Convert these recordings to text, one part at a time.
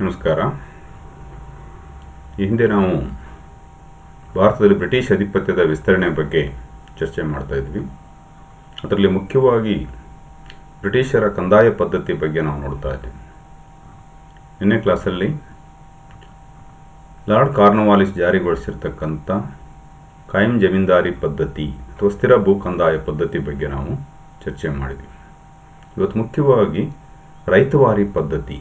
ನಮಸ್ಕಾರ. ಈ ಹಿಂದೆ ನಾವು ಭಾರತದಲ್ಲಿ ಬ್ರಿಟಿಷ್ ಆಧಿಪತ್ಯದ ವಿಸ್ತರಣೆ ಬಗ್ಗೆ ಚರ್ಚೆ ಮಾಡ್ತಾ ಇದ್ವಿ. ಅದರಲ್ಲಿ ಮುಖ್ಯವಾಗಿ ಬ್ರಿಟಿಷರ ಕಂದಾಯ ಪದ್ಧತಿ ಬಗ್ಗೆ ನಾವು ನೋಡ್ತಾ ಇದ್ವಿ. ನಿನ್ನೆ ಕ್ಲಾಸಲ್ಲಿ ಲಾರ್ಡ್ ಕಾರ್ನ್ವಾಲಿಸ್ ಜಾರಿಗೊಳಿಸಿರ್ತಕ್ಕಂಥ ಕಾಯಂ ಜಮೀನ್ದಾರಿ ಪದ್ಧತಿ ಅಥವಾ ಸ್ಥಿರ ಭೂ ಕಂದಾಯ ಪದ್ಧತಿ ಬಗ್ಗೆ ನಾವು ಚರ್ಚೆ ಮಾಡಿದ್ವಿ. ಇವತ್ತು ಮುಖ್ಯವಾಗಿ ರೈತವಾರಿ ಪದ್ಧತಿ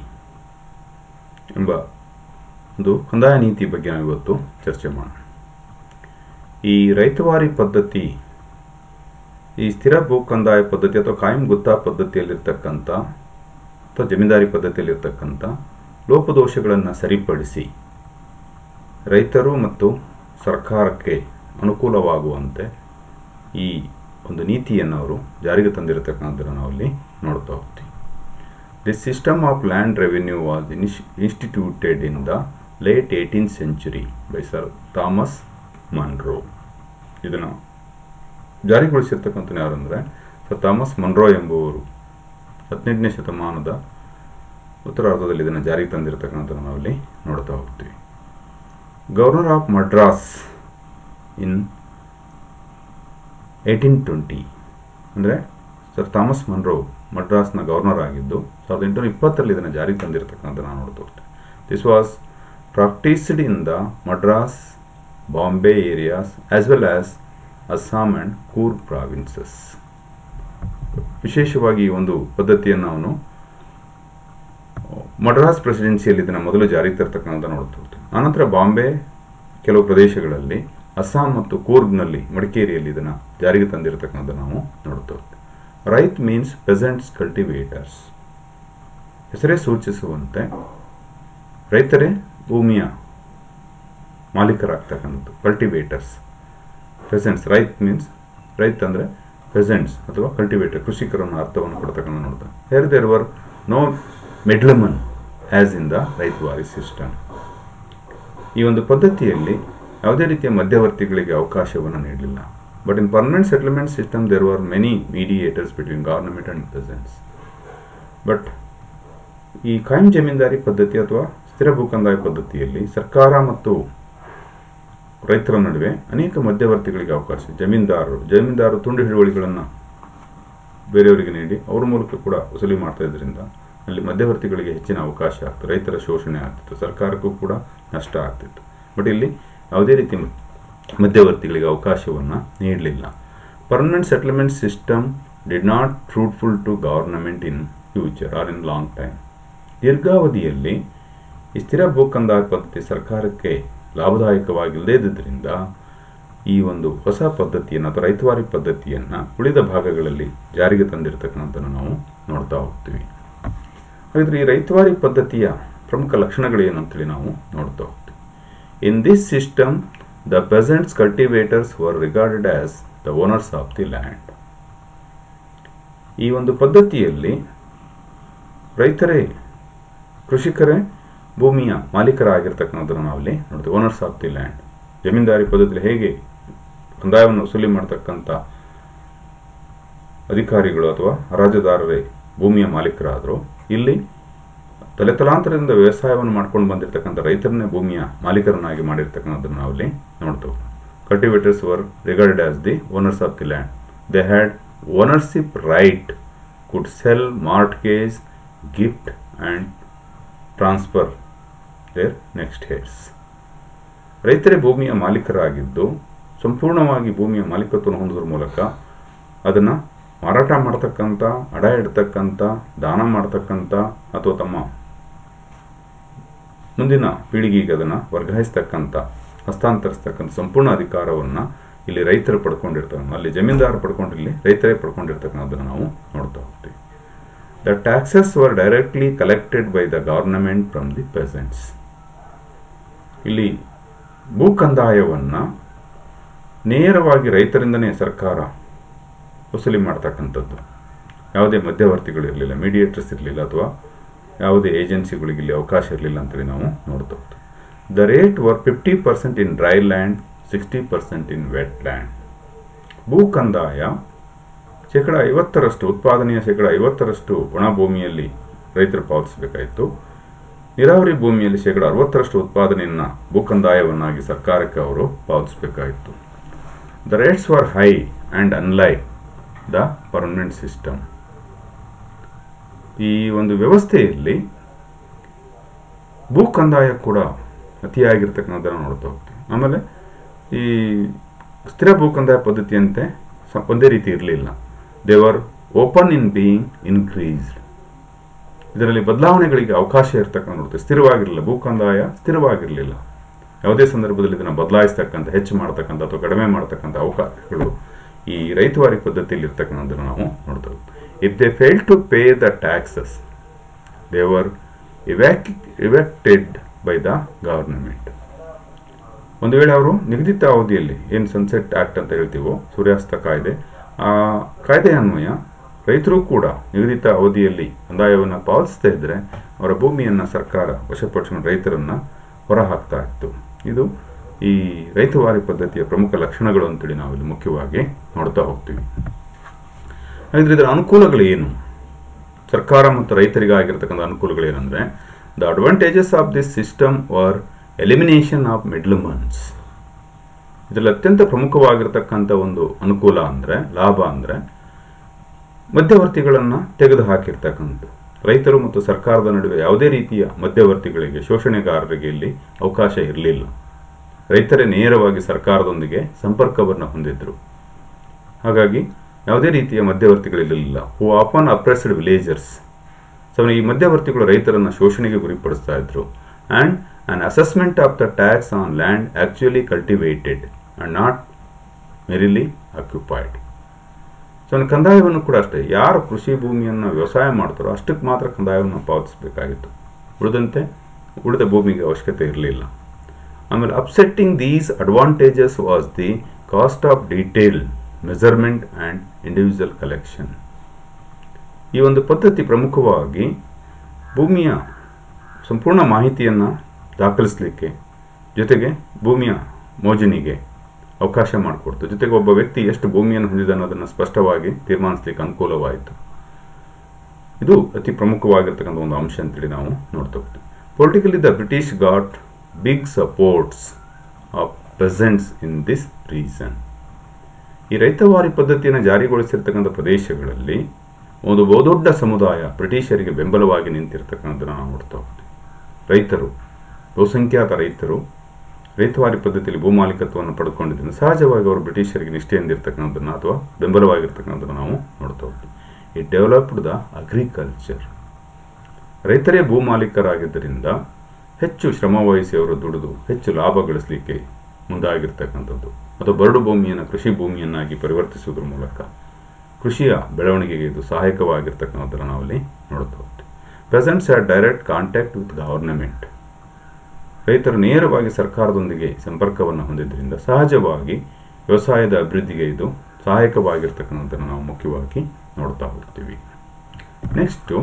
ಎಂಬ ಒಂದು ಕಂದಾಯ ನೀತಿ ಬಗ್ಗೆ ನಾವು ಇವತ್ತು ಚರ್ಚೆ ಮಾಡೋಣ. ಈ ರೈತವಾರಿ ಪದ್ಧತಿ ಈ ಸ್ಥಿರ ಭೂ ಕಂದಾಯ ಪದ್ಧತಿ ಅಥವಾ ಕಾಯಂ ಗುತ್ತಾ ಪದ್ಧತಿಯಲ್ಲಿರ್ತಕ್ಕಂಥ ಅಥವಾ ಜಮೀನ್ದಾರಿ ಪದ್ಧತಿಯಲ್ಲಿರ್ತಕ್ಕಂಥ ಲೋಪದೋಷಗಳನ್ನು ಸರಿಪಡಿಸಿ ರೈತರು ಮತ್ತು ಸರ್ಕಾರಕ್ಕೆ ಅನುಕೂಲವಾಗುವಂತೆ ಈ ಒಂದು ನೀತಿಯನ್ನು ಅವರು ಜಾರಿಗೆ ತಂದಿರತಕ್ಕಂಥದ್ದನ್ನು ನಾವಲ್ಲಿ ನೋಡ್ತಾ ಹೋಗ್ತೀವಿ. This system of land revenue was instituted in the late 18th century by Sir Thomas Munro. ಇದನ್ನು ಜಾರಿಗೊಳಿಸಿರ್ತಕ್ಕಂಥ ಯಾರು ಅಂದರೆ ಸರ್ ಥಾಮಸ್ ಮನ್ರೋ ಎಂಬುವರು 18ನೇ ಶತಮಾನದ ಉತ್ತರಾರ್ಧದಲ್ಲಿ ಇದನ್ನು ಜಾರಿಗೆ ತಂದಿರತಕ್ಕಂಥ ನಾವಲ್ಲಿ ನೋಡ್ತಾ ಹೋಗ್ತೀವಿ. ಗವರ್ನರ್ ಆಫ್ ಮಡ್ರಾಸ್ ಇನ್ 1820 ಅಂದರೆ ಸರ್ ಥಾಮಸ್ ಮನ್ರೋ ಮಡ್ರಾಸ್ನ ಗವರ್ನರ್ ಆಗಿದ್ದು 1820 ಇದನ್ನು ಜಾರಿಗೆ ತಂದಿರತಕ್ಕಂಥ ನಾವು ನೋಡ್ತಾ ಹೋಗ್ತೀವಿ. This was practised in the Madras Bombay areas as well as Assam and Coorg provinces. ವಿಶೇಷವಾಗಿ ಈ ಒಂದು ಪದ್ಧತಿಯನ್ನು ಅವನು ಮಡ್ರಾಸ್ ಪ್ರೆಸಿಡೆನ್ಸಿಯಲ್ಲಿ ಇದನ್ನು ಮೊದಲು ಜಾರಿಗೆ ತರ್ತಕ್ಕಂಥ ನೋಡ್ತಾ ಹೋಗ್ತೀವಿ. ಆನಂತರ ಬಾಂಬೆ ಕೆಲವು ಪ್ರದೇಶಗಳಲ್ಲಿ ಅಸ್ಸಾಂ ಮತ್ತು ಕೂರ್ಗ್ನಲ್ಲಿ ಮಡಿಕೇರಿಯಲ್ಲಿ ಇದನ್ನು ಜಾರಿಗೆ ತಂದಿರತಕ್ಕಂಥ ನಾವು ನೋಡ್ತಾ ಹೋಗ್ತೀವಿ. ರೈತ್ ಮೀನ್ಸ್ ಪೆಸೆಂಟ್ಸ್ ಕಲ್ಟಿವೇಟರ್ಸ್. ಹೆಸರೇ ಸೂಚಿಸುವಂತೆ ರೈತರೇ ಭೂಮಿಯ ಮಾಲೀಕರಾಗ್ತಕ್ಕಂಥದ್ದು. ಕಲ್ಟಿವೇಟರ್ಸ್, ಪೆಸೆಂಟ್ಸ್. ರೈತ್ ಮೀನ್ಸ್ ರೈತ ಅಂದರೆ ಪೆಸೆಂಟ್ಸ್ ಅಥವಾ ಕಲ್ಟಿವೇಟರ್, ಕೃಷಿಕರನ್ನು ಅರ್ಥವನ್ನು ಕೊಡ್ತಕ್ಕಂಥ ನೋಡ್ತಾರೆ. Here there were no middleman as in the ryotwari system. ಈ ಒಂದು ಪದ್ಧತಿಯಲ್ಲಿ ಯಾವುದೇ ರೀತಿಯ ಮಧ್ಯವರ್ತಿಗಳಿಗೆ ಅವಕಾಶವನ್ನು ನೀಡಲಿಲ್ಲ. But in permanent settlement system there were many mediators between government and peasants. But ಈ ಕಾಯಂ ಜಮೀನ್ದಾರಿ ಪದ್ಧತಿ ಅಥವಾ ಸ್ಥಿರ ಭೂಕಂದಾಯ ಪದ್ಧತಿಯಲ್ಲಿ ಸರ್ಕಾರ ಮತ್ತು ರೈತರ ನಡುವೆ ಅನೇಕ ಮಧ್ಯವರ್ತಿಗಳಿಗೆ ಅವಕಾಶ. ಜಮೀನ್ದಾರರು ತುಂಡು ಹಿಡುವಳಿಗಳನ್ನು ಬೇರೆಯವರಿಗೆ ನೀಡಿ ಅವರ ಮೂಲಕ ಕೂಡ ವಸೂಲಿ ಮಾಡ್ತಾ ಇದ್ರಿಂದ ಅಲ್ಲಿ ಮಧ್ಯವರ್ತಿಗಳಿಗೆ ಹೆಚ್ಚಿನ ಅವಕಾಶ ಆಗ್ತದೆ. ರೈತರ ಶೋಷಣೆ ಆಗ್ತಿತ್ತು, ಸರ್ಕಾರಕ್ಕೂ ಕೂಡ ನಷ್ಟ ಆಗ್ತಿತ್ತು. ಬಟ್ ಇಲ್ಲಿ ಯಾವುದೇ ರೀತಿ ಮಧ್ಯವರ್ತಿಗಳಿಗೆ ಅವಕಾಶವನ್ನು ನೀಡಲಿಲ್ಲ. Permanent settlement system did not fruitful to government in future or in long time. ದೀರ್ಘಾವಧಿಯಲ್ಲಿ ಈ ಸ್ಥಿರ ಭೂಕಂದಾಯ ಪದ್ಧತಿ ಸರ್ಕಾರಕ್ಕೆ ಲಾಭದಾಯಕವಾಗಿಲ್ಲದೇ ಇದ್ದುದರಿಂದ ಈ ಒಂದು ಹೊಸ ಪದ್ಧತಿಯನ್ನು ಅಥವಾ ರೈತವಾರಿ ಪದ್ಧತಿಯನ್ನು ಉಳಿದ ಭಾಗಗಳಲ್ಲಿ ಜಾರಿಗೆ ತಂದಿರತಕ್ಕಂಥದ್ದನ್ನು ನಾವು ನೋಡ್ತಾ ಹೋಗ್ತೀವಿ. ಹಾಗಾದರೆ ಈ ರೈತವಾರಿ ಪದ್ಧತಿಯ ಪ್ರಮುಖ ಲಕ್ಷಣಗಳೇನು ಅಂತೇಳಿ ನಾವು ನೋಡ್ತಾ ಹೋಗ್ತೀವಿ. In this system the peasants cultivators were regarded as the owners of the land. ಈ ಒಂದು ಪದ್ಧತಿಯಲ್ಲಿ ರೈತರೇ, ಕೃಷಿಕರೇ ಭೂಮಿಯ ಮಾಲೀಕರಾಗಿರ್ತಕ್ಕಂಥದ್ದನ್ನು ನಾವಲ್ಲಿ ನೋಡ್ತೀವಿ. Owners of the land. Zamindari ಪದ್ಧತಿಯಲ್ಲಿ ಹೇಗೆ ಕಂದಾಯವನ್ನು ವಸೂಲಿ ಮಾಡ್ತಕ್ಕಂಥ ಅಧಿಕಾರಿಗಳು ಅಥವಾ ಹರಾಜುದಾರರೇ ಭೂಮಿಯ ಮಾಲೀಕರಾದರು, ಇಲ್ಲಿ ತಲೆತಲಾಂತರದಿಂದ ವ್ಯವಸಾಯವನ್ನು ಮಾಡ್ಕೊಂಡು ಬಂದಿರತಕ್ಕಂಥ ರೈತರನ್ನೇ ಭೂಮಿಯ ಮಾಲೀಕರನ್ನಾಗಿ ಮಾಡಿರ್ತಕ್ಕಂಥದ್ದನ್ನು ನಾವಲ್ಲಿ ನೋಡ್ತೇವೆ. Cultivators were regarded as the owners of the land. They had ownership right, could sell, mortgage, gift and transfer their next heirs. ರೈತರೇ ಭೂಮಿಯ ಮಾಲೀಕರಾಗಿದ್ದು ಸಂಪೂರ್ಣವಾಗಿ ಭೂಮಿಯ ಮಾಲೀಕತ್ವವನ್ನು ಹೊಂದೋದ್ರ ಮೂಲಕ ಅದನ್ನು ಮಾರಾಟ ಮಾಡ್ತಕ್ಕಂಥ, ಅಡ ಇಡ್ತಕ್ಕಂಥ, ದಾನ ಮಾಡ್ತಕ್ಕಂಥ ಅಥವಾ ತಮ್ಮ ಮುಂದಿನ ಪೀಳಿಗೆಗೆ ಅದನ್ನು ವರ್ಗಾಯಿಸ್ತಕ್ಕಂಥ, ಹಸ್ತಾಂತರಿಸ್ತಕ್ಕಂಥ ಸಂಪೂರ್ಣ ಅಧಿಕಾರವನ್ನು ಇಲ್ಲಿ ರೈತರು ಪಡ್ಕೊಂಡಿರ್ತಾರೆ. ಅಲ್ಲಿ ಜಮೀನ್ದಾರ ಪಡ್ಕೊಂಡಿರಲಿ, ರೈತರೇ ಪಡ್ಕೊಂಡಿರ್ತಕ್ಕಂಥದ್ದನ್ನು ನಾವು ನೋಡ್ತಾ ಹೋಗ್ತೀವಿ. The taxes were directly collected by the government from the peasants. ಇಲ್ಲಿ ಭೂ ಕಂದಾಯವನ್ನು ನೇರವಾಗಿ ರೈತರಿಂದನೇ ಸರ್ಕಾರ ವಸೂಲಿ ಮಾಡ್ತಕ್ಕಂಥದ್ದು. ಯಾವುದೇ ಮಧ್ಯವರ್ತಿಗಳಿರಲಿಲ್ಲ, ಮೀಡಿಯೇಟರ್ಸ್ ಇರಲಿಲ್ಲ, ಅಥವಾ ಯಾವುದೇ ಏಜೆನ್ಸಿಗಳಿಗೆ ಇಲ್ಲಿ ಅವಕಾಶ ಇರಲಿಲ್ಲ ಅಂತೇಳಿ ನಾವು ನೋಡ್ತಾ ಹೋಗ್ತೀವಿ. The rate were 50% in dry land, 60% in wet land. ಭೂ ಕಂದಾಯ 50% ಉತ್ಪಾದನೆಯ 50% ಒಣ ಭೂಮಿಯಲ್ಲಿ ರೈತರು ಪಾವತಿಸಬೇಕಾಯಿತು. ನೀರಾವರಿ ಭೂಮಿಯಲ್ಲಿ 60% ಉತ್ಪಾದನೆಯನ್ನು ಭೂಕಂದಾಯವನ್ನಾಗಿ ಸರ್ಕಾರಕ್ಕೆ ಅವರು ಪಾವತಿಸಬೇಕಾಯಿತು. The rates were high and unlike the permanent system. ಈ ಒಂದು ವ್ಯವಸ್ಥೆಯಲ್ಲಿ ಭೂಕಂದಾಯ ಕೂಡ ಅತಿಯಾಗಿರ್ತಕ್ಕಂಥದ್ದನ್ನು ನೋಡ್ತಾ ಹೋಗ್ತೀವಿ. ಆಮೇಲೆ ಈ ಸ್ಥಿರ ಭೂಕಂದಾಯ ಪದ್ಧತಿಯಂತೆ ಒಂದೇ ರೀತಿ ಇರಲಿಲ್ಲ. ದೇವರ್ ಓಪನ್ ಇನ್ ಬೀಯಿಂಗ್ ಇನ್ಕ್ರೀಸ್ಡ್. ಇದರಲ್ಲಿ ಬದಲಾವಣೆಗಳಿಗೆ ಅವಕಾಶ ಇರ್ತಕ್ಕಂಥ ನೋಡ್ತೀವಿ. ಸ್ಥಿರವಾಗಿರಲಿಲ್ಲ, ಭೂಕಂದಾಯ ಸ್ಥಿರವಾಗಿರಲಿಲ್ಲ. ಯಾವುದೇ ಸಂದರ್ಭದಲ್ಲಿ ಇದನ್ನು ಬದಲಾಯಿಸ್ತಕ್ಕಂಥ, ಹೆಚ್ಚು ಮಾಡ್ತಕ್ಕಂಥ ಅಥವಾ ಕಡಿಮೆ ಮಾಡ್ತಕ್ಕಂಥ ಅವಕಾಶಗಳು ಈ ರೈತವಾರಿ ಪದ್ಧತಿಯಲ್ಲಿ ಇರ್ತಕ್ಕಂಥದ್ದನ್ನು ನಾವು ನೋಡ್ತೇವೆ. If they fail to pay the taxes they were evicted by the government. ಒಂದು ವೇಳೆ ಅವರು ನಿಗದಿತ ಅವಧಿಯಲ್ಲಿ ಏನು ಸನ್ಸೆಟ್ ಆಕ್ಟ್ ಅಂತ ಹೇಳ್ತೀವೋ, ಸೂರ್ಯಾಸ್ತ ಕಾಯ್ದೆ, ಆ ಕಾಯ್ದೆ ಅನ್ವಯ ರೈತರು ಕೂಡ ನಿಗದಿತ ಅವಧಿಯಲ್ಲಿ ಕಂದಾಯವನ್ನು ಪಾವತಿಸ್ತಾ ಇದ್ದರೆ ಅವರ ಭೂಮಿಯನ್ನು ಸರ್ಕಾರ ವಶಪಡಿಸಿಕೊಂಡು ರೈತರನ್ನು ಹೊರಹಾಕ್ತಾ ಇತ್ತು. ಇದು ಈ ರೈತವಾರಿ ಪದ್ಧತಿಯ ಪ್ರಮುಖ ಲಕ್ಷಣಗಳು ಅಂತೇಳಿ ನಾವಿಲ್ಲಿ ಮುಖ್ಯವಾಗಿ ನೋಡ್ತಾ ಹೋಗ್ತೀವಿ. ಹಾಗಾದರೆ ಇದರ ಅನುಕೂಲಗಳು ಏನು? ಸರ್ಕಾರ ಮತ್ತು ರೈತರಿಗಾಗಿರ್ತಕ್ಕಂಥ ಅನುಕೂಲಗಳೇನೆಂದರೆ, the advantages of this system are elimination of middlemans. ಇದರಲ್ಲಿ ಅತ್ಯಂತ ಪ್ರಮುಖವಾಗಿರ್ತಕ್ಕಂಥ ಒಂದು ಅನುಕೂಲ ಅಂದರೆ, ಲಾಭ ಅಂದರೆ, ಮಧ್ಯವರ್ತಿಗಳನ್ನು ತೆಗೆದು ಹಾಕಿರ್ತಕ್ಕಂಥ. ರೈತರು ಮತ್ತು ಸರ್ಕಾರದ ನಡುವೆ ಯಾವುದೇ ರೀತಿಯ ಮಧ್ಯವರ್ತಿಗಳಿಗೆ, ಶೋಷಣೆಗಾರರಿಗೆ ಇಲ್ಲಿ ಅವಕಾಶ ಇರಲಿಲ್ಲ. ರೈತರೇ ನೇರವಾಗಿ ಸರ್ಕಾರದೊಂದಿಗೆ ಸಂಪರ್ಕವನ್ನು ಹೊಂದಿದ್ರು. ಹಾಗಾಗಿ ಯಾವುದೇ ರೀತಿಯ ಮಧ್ಯವರ್ತಿಗಳಿರಲಿಲ್ಲ. ಹೂ ಆಫನ್ ಅಪ್ರೆಸ್ಡ್ ವಿಲೇಜರ್ಸ್. ಸೊ ಈ ಮಧ್ಯವರ್ತಿಗಳು ರೈತರನ್ನು ಶೋಷಣೆಗೆ ಗುರಿಪಡಿಸ್ತಾ ಇದ್ರು. And an assessment of the tax on land actually cultivated and not merely occupied. So ಕಂದಾಯವನ್ನು ಕೂಡ ಅಷ್ಟೇ, ಯಾರು ಕೃಷಿ ಭೂಮಿಯನ್ನು ವ್ಯವಸಾಯ ಮಾಡ್ತಾರೋ ಅಷ್ಟಕ್ಕೆ ಮಾತ್ರ ಕಂದಾಯವನ್ನು ಪಾವತಿಸಬೇಕಾಗಿತ್ತು. ಉಳಿದ ಭೂಮಿಗೆ ಅವಶ್ಯಕತೆ ಇರಲಿಲ್ಲ. ಆಮೇಲೆ upsetting these advantages was the cost of detail measurement and individual collection. ಈ ಒಂದು ಪದ್ಧತಿ ಪ್ರಮುಖವಾಗಿ ಭೂಮಿಯ ಸಂಪೂರ್ಣ ಮಾಹಿತಿಯನ್ನು ದಾಖಲಿಸಲಿಕ್ಕೆ, ಜೊತೆಗೆ ಭೂಮಿಯ ಮೋಜಣಿಗೆ ಅವಕಾಶ ಮಾಡಿಕೊಡ್ತು. ಜೊತೆಗೆ ಒಬ್ಬ ವ್ಯಕ್ತಿ ಎಷ್ಟು ಭೂಮಿಯನ್ನು ಹೊಂದಿದೆ ಅನ್ನೋದನ್ನು ಸ್ಪಷ್ಟವಾಗಿ ತೀರ್ಮಾನಿಸಲಿಕ್ಕೆ ಅನುಕೂಲವಾಯಿತು. ಇದು ಅತಿ ಪ್ರಮುಖವಾಗಿರ್ತಕ್ಕಂಥ ಒಂದು ಅಂಶ ಅಂತೇಳಿ ನಾವು ನೋಡ್ತಾ ಹೋಗ್ತೀವಿ. Politically the British got big supports of presents in this reason. ಈ ರೈತವಾರಿ ಪದ್ಧತಿಯನ್ನು ಜಾರಿಗೊಳಿಸಿರ್ತಕ್ಕಂಥ ಪ್ರದೇಶಗಳಲ್ಲಿ ಒಂದು ಬಹುದೊಡ್ಡ ಸಮುದಾಯ ಬ್ರಿಟಿಷರಿಗೆ ಬೆಂಬಲವಾಗಿ ನಿಂತಿರ್ತಕ್ಕಂಥದ್ದನ್ನು ನಾವು ನೋಡ್ತಾ ಹೋಗ್ತೀವಿ. ರೈತರು, ಬಹುಸಂಖ್ಯಾತ ರೈತರು ರೈತವಾರಿ ಪದ್ಧತಿಯಲ್ಲಿ ಭೂಮಾಲೀಕತ್ವವನ್ನು ಪಡೆದುಕೊಂಡಿದ್ದರಿಂದ ಸಹಜವಾಗಿ ಅವರು ಬ್ರಿಟಿಷರಿಗೆ ನಿಷ್ಠೆಯಿಂದಿರ್ತಕ್ಕಂಥದ್ದನ್ನು ಅಥವಾ ಬೆಂಬಲವಾಗಿರ್ತಕ್ಕಂಥದ್ದನ್ನು ನಾವು ನೋಡ್ತಾ ಹೋಗ್ತೀವಿ. It developed the agriculture. ರೈತರೇ ಭೂಮಾಲೀಕರಾಗಿದ್ದರಿಂದ ಹೆಚ್ಚು ಶ್ರಮವಹಿಸಿ ಅವರು ದುಡಿದು ಹೆಚ್ಚು ಲಾಭ ಗಳಿಸಲಿಕ್ಕೆ ಮುಂದಾಗಿರ್ತಕ್ಕಂಥದ್ದು, ಅಥವಾ ಬರಡು ಭೂಮಿಯನ್ನು ಕೃಷಿ ಭೂಮಿಯನ್ನಾಗಿ ಪರಿವರ್ತಿಸುವುದರ ಮೂಲಕ ಕೃಷಿಯ ಬೆಳವಣಿಗೆಗೆ ಇದು ಸಹಾಯಕವಾಗಿರ್ತಕ್ಕಂಥದ್ದನ್ನು ನಾವಲ್ಲಿ ನೋಡ್ತಾ ಹೋಗ್ತೀವಿ. Presents had direct contact with government. ರೈತರು ನೇರವಾಗಿ ಸರ್ಕಾರದೊಂದಿಗೆ ಸಂಪರ್ಕವನ್ನು ಹೊಂದಿದ್ದರಿಂದ ಸಹಜವಾಗಿ ವ್ಯವಸಾಯದ ಅಭಿವೃದ್ಧಿಗೆ ಇದು ಸಹಾಯಕವಾಗಿರ್ತಕ್ಕಂಥದ್ದನ್ನು ನಾವು ಮುಖ್ಯವಾಗಿ ನೋಡ್ತಾ ಹೋಗ್ತೀವಿ. Next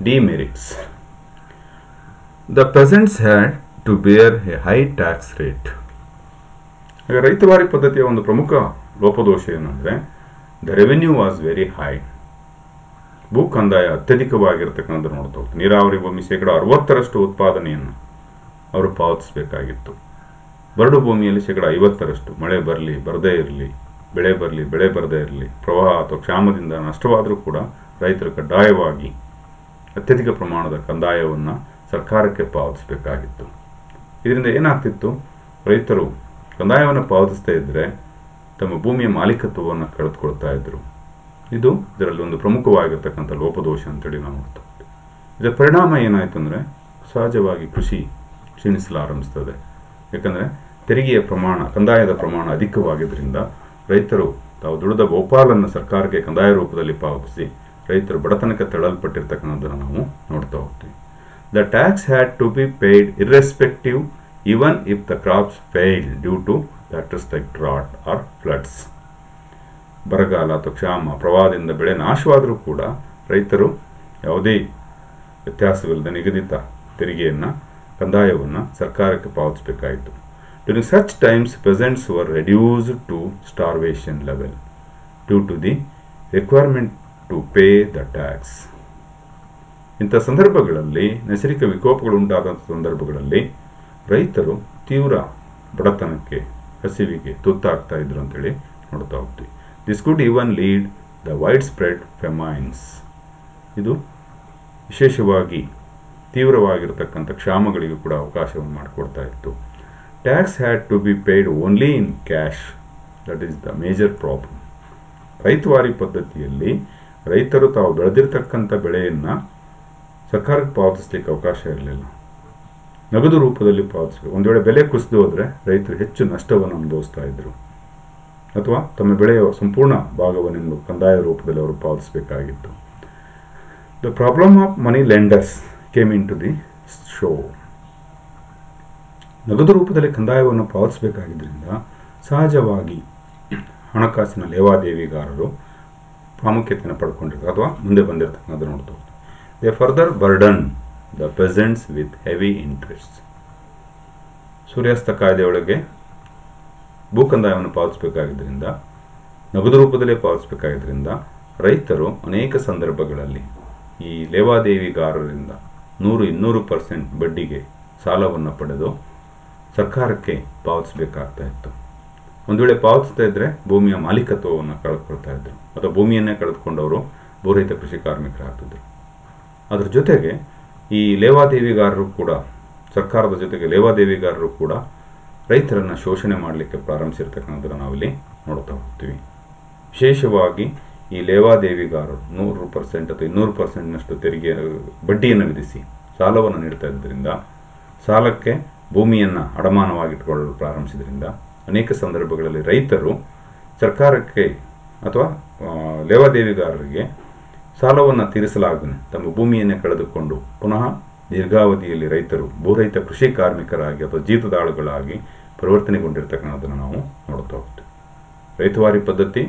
demerits. The peasants had to bear a high tax rate. ಈಗ ರೈತವಾರಿ ಪದ್ಧತಿಯ ಒಂದು ಪ್ರಮುಖ ಲೋಪದೋಷ ಏನಂದರೆ, the revenue was very high. ಭೂ ಕಂದಾಯ ಅತ್ಯಧಿಕವಾಗಿರ್ತಕ್ಕಂಥದ್ದು ನೋಡ್ತಾ ಹೋಗ್ತೀವಿ. ನೀರಾವರಿ ಭೂಮಿ 60% ಉತ್ಪಾದನೆಯನ್ನು ಅವರು ಪಾವತಿಸಬೇಕಾಗಿತ್ತು. ಬರಡು ಭೂಮಿಯಲ್ಲಿ 50%. ಮಳೆ ಬರಲಿ ಬರದೇ ಇರಲಿ, ಬೆಳೆ ಬರಲಿ ಬೆಳೆ ಬರದೇ ಇರಲಿ, ಪ್ರವಾಹ ಅಥವಾ ಕ್ಷಾಮದಿಂದ ನಷ್ಟವಾದರೂ ಕೂಡ ರೈತರು ಕಡ್ಡಾಯವಾಗಿ ಅತ್ಯಧಿಕ ಪ್ರಮಾಣದ ಕಂದಾಯವನ್ನು ಸರ್ಕಾರಕ್ಕೆ ಪಾವತಿಸಬೇಕಾಗಿತ್ತು. ಇದರಿಂದ ಏನಾಗ್ತಿತ್ತು, ರೈತರು ಕಂದಾಯವನ್ನು ಪಾವತಿಸ್ತಾ ಇದ್ದರೆ ತಮ್ಮ ಭೂಮಿಯ ಮಾಲೀಕತ್ವವನ್ನು ಕಳೆದುಕೊಳ್ತಾ ಇದ್ದರು. ಇದು ಇದರಲ್ಲಿ ಒಂದು ಪ್ರಮುಖವಾಗಿರ್ತಕ್ಕಂಥ ಲೋಪದೋಷ ಅಂತೇಳಿ ನಾವು ನೋಡ್ತಾ ಇದ್ದೀವಿ. ಇದರ ಪರಿಣಾಮ ಏನಾಯಿತು ಅಂದರೆ, ಸಹಜವಾಗಿ ಕೃಷಿ ಕ್ಷೀಣಿಸಲಾರಂಭಿಸ್ತದೆ. ಯಾಕಂದರೆ ತೆರಿಗೆಯ ಪ್ರಮಾಣ, ಕಂದಾಯದ ಪ್ರಮಾಣ ಅಧಿಕವಾಗಿದ್ದರಿಂದ ರೈತರು ತಾವು ದುಡಿದ ಬಹುಪಾಲನ್ನು ಸರ್ಕಾರಕ್ಕೆ ಕಂದಾಯ ರೂಪದಲ್ಲಿ ಪಾವತಿಸಿ ರೈತರು ಬಡತನಕ್ಕೆ ತಳ್ಳಲ್ಪಟ್ಟಿರ್ತಕ್ಕಂಥದ್ದನ್ನು ನಾವು ನೋಡ್ತಾ ಹೋಗ್ತೀವಿ. The tax had to be paid irrespective even if the crops fail due to factors like drought or floods. ಬರಗಾಲ ಅಥವಾ ಕ್ಷಾಮ, ಪ್ರವಾಹದಿಂದ ಬೆಳೆ ನಾಶವಾದರೂ ಕೂಡ ರೈತರು ಯಾವುದೇ ವ್ಯತ್ಯಾಸವಿಲ್ಲದೆ ನಿಗದಿತ ತೆರಿಗೆಯನ್ನು, ಕಂದಾಯವನ್ನು ಸರ್ಕಾರಕ್ಕೆ ಪಾವತಿಸಬೇಕಾಯಿತು. During such times peasants were reduced to starvation level due to the requirement to pay the tax. ಇಂಥ ಸಂದರ್ಭಗಳಲ್ಲಿ ನೈಸರ್ಗಿಕ ವಿಕೋಪಗಳು ಉಂಟಾದಂಥ ಸಂದರ್ಭಗಳಲ್ಲಿ ರೈತರು ತೀವ್ರ ಬಡತನಕ್ಕೆ, ಹಸಿವಿಗೆ ತುತ್ತಾಗ್ತಾ ಇದ್ರು ಅಂತೇಳಿ ನೋಡ್ತಾ ಹೋಗ್ತೀವಿ. This could even lead the wide spread famines. ಇದು ವಿಶೇಷವಾಗಿ ತೀವ್ರವಾಗಿರತಕ್ಕಂಥ ಕ್ಷಾಮಗಳಿಗೂ ಕೂಡ ಅವಕಾಶವನ್ನು ಮಾಡಿಕೊಡ್ತಾ ಇತ್ತು. Tax had to be paid only in cash. That is the major problem. ರೈತವಾರಿ ಪದ್ಧತಿಯಲ್ಲಿ ರೈತರು ತಾವು ಬೆಳೆದಿರ್ತಕ್ಕಂಥ ಬೆಳೆಯನ್ನು ಸರ್ಕಾರಕ್ಕೆ ಪಾವತಿಸಲಿಕ್ಕೆ ಅವಕಾಶ ಇರಲಿಲ್ಲ. ನಗದು ರೂಪದಲ್ಲಿ ಪಾವತಿಸಬೇಕು. ಒಂದು ವೇಳೆ ಬೆಲೆ ಕುಸಿದು ಹೋದರೆ ರೈತರು ಹೆಚ್ಚು ನಷ್ಟವನ್ನು ಅನುಭವಿಸ್ತಾ ಇದ್ರು, ಅಥವಾ ತಮ್ಮ ಬೆಳೆಯ ಸಂಪೂರ್ಣ ಭಾಗವನ್ನು ಕಂದಾಯ ರೂಪದಲ್ಲಿ ಅವರು ಪಾವತಿಸಬೇಕಾಗಿತ್ತು. The problem of money lenders came into the show. ನಗದು ರೂಪದಲ್ಲಿ ಕಂದಾಯವನ್ನು ಪಾವತಿಸಬೇಕಾಗಿದ್ದರಿಂದ ಸಹಜವಾಗಿ ಹಣಕಾಸಿನ ಲೇವಾದೇವಿಗಾರರು ಪ್ರಾಮುಖ್ಯತೆಯನ್ನು ಪಡ್ಕೊಂಡಿರ್ತಾರೆ ಅಥವಾ ಮುಂದೆ ಬಂದಿರತಕ್ಕಂಥದ್ದು ನೋಡ್ತಾ ಹೋಗ್ತಾರೆ. They further burden the peasants with heavy interest. ಸೂರ್ಯಾಸ್ತ ಕಾಯ್ದೆಯೊಳಗೆ ಭೂಕಂದಾಯವನ್ನು ಪಾವತಿಸಬೇಕಾಗಿದ್ದರಿಂದ, ನಗದು ರೂಪದಲ್ಲೇ ಪಾವತಿಸಬೇಕಾಗಿದ್ದರಿಂದ ರೈತರು ಅನೇಕ ಸಂದರ್ಭಗಳಲ್ಲಿ ಈ ಲೇವಾದೇವಿಗಾರರಿಂದ 100-200% ಬಡ್ಡಿಗೆ ಸಾಲವನ್ನು ಪಡೆದು ಸರ್ಕಾರಕ್ಕೆ ಪಾವತಿಸಬೇಕಾಗ್ತಾ ಇತ್ತು. ಒಂದು ವೇಳೆ ಪಾವತಿಸ್ತಾ ಇದ್ದರೆ ಭೂಮಿಯ ಮಾಲೀಕತ್ವವನ್ನು ಕಳೆದುಕೊಳ್ತಾ ಇದ್ರು, ಅಥವಾ ಭೂಮಿಯನ್ನೇ ಕಳೆದುಕೊಂಡವರು ಭೂರಹಿತ ಕೃಷಿ ಕಾರ್ಮಿಕರಾಗ್ತಿದ್ರು. ಅದರ ಜೊತೆಗೆ ಈ ಲೇವಾದೇವಿಗಾರರು ಕೂಡ, ಸರ್ಕಾರದ ಜೊತೆಗೆ ಲೇವಾದೇವಿಗಾರರು ಕೂಡ ರೈತರನ್ನು ಶೋಷಣೆ ಮಾಡಲಿಕ್ಕೆ ಪ್ರಾರಂಭಿಸಿರ್ತಕ್ಕಂಥದ್ದನ್ನು ನಾವಿಲ್ಲಿ ನೋಡ್ತಾ ಹೋಗ್ತೀವಿ. ವಿಶೇಷವಾಗಿ ಈ ಲೇವಾದೇವಿಗಾರರು 100% ಅಥವಾ 200%ನಷ್ಟು ತೆರಿಗೆ ಬಡ್ಡಿಯನ್ನು ವಿಧಿಸಿ ಸಾಲವನ್ನು ನೀಡ್ತಾ ಇದ್ದರಿಂದ, ಸಾಲಕ್ಕೆ ಭೂಮಿಯನ್ನು ಅಡಮಾನವಾಗಿಟ್ಟುಕೊಳ್ಳಲು ಪ್ರಾರಂಭಿಸಿದ್ರಿಂದ ಅನೇಕ ಸಂದರ್ಭಗಳಲ್ಲಿ ರೈತರು ಸರ್ಕಾರಕ್ಕೆ ಅಥವಾ ಲೇವಾದೇವಿಗಾರರಿಗೆ ಸಾಲವನ್ನು ತೀರಿಸಲಾಗದೆ ತಮ್ಮ ಭೂಮಿಯನ್ನೇ ಕಳೆದುಕೊಂಡು ಪುನಃ ದೀರ್ಘಾವಧಿಯಲ್ಲಿ ರೈತರು ಭೂರಹಿತ ಕೃಷಿ ಕಾರ್ಮಿಕರಾಗಿ ಅಥವಾ ಜೀತದಾಳುಗಳಾಗಿ ಪರಿವರ್ತನೆಗೊಂಡಿರ್ತಕ್ಕಂಥದ್ದನ್ನು ನಾವು ನೋಡ್ತಾ ಹೋಗ್ತೀವಿ. ರೈತವಾರಿ ಪದ್ಧತಿ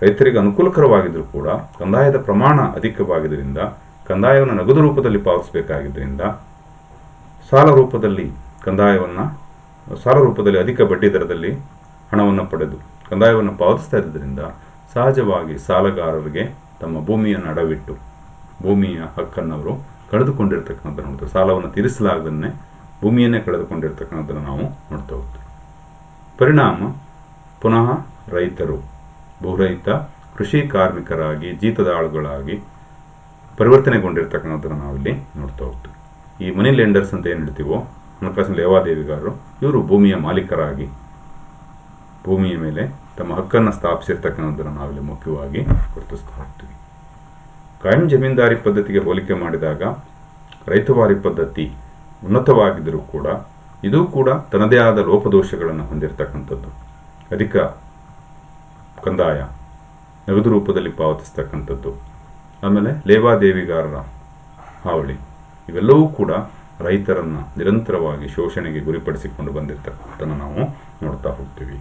ರೈತರಿಗೆ ಅನುಕೂಲಕರವಾಗಿದ್ದರೂ ಕೂಡ ಕಂದಾಯದ ಪ್ರಮಾಣ ಅಧಿಕವಾಗಿದ್ದರಿಂದ, ಕಂದಾಯವನ್ನು ನಗದು ರೂಪದಲ್ಲಿ ಪಾವತಿಸಬೇಕಾಗಿದ್ದರಿಂದ, ಸಾಲ ರೂಪದಲ್ಲಿ ಅಧಿಕ ಬಡ್ಡಿ ದರದಲ್ಲಿ ಹಣವನ್ನು ಪಡೆದು ಕಂದಾಯವನ್ನು ಪಾವತಿಸ್ತಾ ಇದ್ದರಿಂದ ಸಹಜವಾಗಿ ಸಾಲಗಾರರಿಗೆ ತಮ್ಮ ಭೂಮಿಯನ್ನು ಅಡವಿಟ್ಟು ಭೂಮಿಯ ಹಕ್ಕನ್ನು ಅವರು ಕಳೆದುಕೊಂಡಿರ್ತಕ್ಕಂಥದ್ದು ನೋಡ್ತೇವೆ. ಸಾಲವನ್ನು ತೀರಿಸಲಾಗದನ್ನೇ ಭೂಮಿಯನ್ನೇ ಕಳೆದುಕೊಂಡಿರ್ತಕ್ಕಂಥದ್ದನ್ನು ನಾವು ನೋಡ್ತಾ ಹೋಗ್ತೀವಿ. ಪರಿಣಾಮ ಪುನಃ ರೈತರು ಭೂರಹಿತ ಕೃಷಿ ಕಾರ್ಮಿಕರಾಗಿ ಜೀತದಾಳುಗಳಾಗಿ ಪರಿವರ್ತನೆಗೊಂಡಿರ್ತಕ್ಕಂಥದ್ದನ್ನು ನಾವಿಲ್ಲಿ ನೋಡ್ತಾ ಹೋಗ್ತೀವಿ. ಈ ಮನಿ ಲೆಂಡರ್ಸ್ ಅಂತ ಏನು ಹೇಳ್ತೀವೋ, ಹಣಕಾಸಿನ ಲೇವಾದೇವಿಗಾರರು, ಇವರು ಭೂಮಿಯ ಮಾಲೀಕರಾಗಿ ಭೂಮಿಯ ಮೇಲೆ ತಮ್ಮ ಹಕ್ಕನ್ನು ಸ್ಥಾಪಿಸಿರ್ತಕ್ಕಂಥದ್ದನ್ನು ನಾವಿಲ್ಲಿ ಮುಖ್ಯವಾಗಿ ಗುರುತಿಸ್ತಾ ಹೋಗ್ತೀವಿ. ಕಾಯಂ ಜಮೀನ್ದಾರಿ ಪದ್ಧತಿಗೆ ಹೋಲಿಕೆ ಮಾಡಿದಾಗ ರೈತವಾರಿ ಪದ್ಧತಿ ಉನ್ನತವಾಗಿದ್ದರೂ ಕೂಡ ಇದೂ ಕೂಡ ತನ್ನದೇ ಆದ ಲೋಪದೋಷಗಳನ್ನು ಹೊಂದಿರತಕ್ಕಂಥದ್ದು. ಅಧಿಕ ಕಂದಾಯ, ನಗದು ರೂಪದಲ್ಲಿ ಪಾವತಿಸ್ತಕ್ಕಂಥದ್ದು, ಆಮೇಲೆ ಲೇವಾದೇವಿಗಾರರ ಹಾವಳಿ, ಇವೆಲ್ಲವೂ ಕೂಡ ರೈತರನ್ನು ನಿರಂತರವಾಗಿ ಶೋಷಣೆಗೆ ಗುರಿಪಡಿಸಿಕೊಂಡು ಬಂದಿರತಕ್ಕಂಥದ್ದನ್ನು ನಾವು ನೋಡ್ತಾ ಹೋಗ್ತೀವಿ.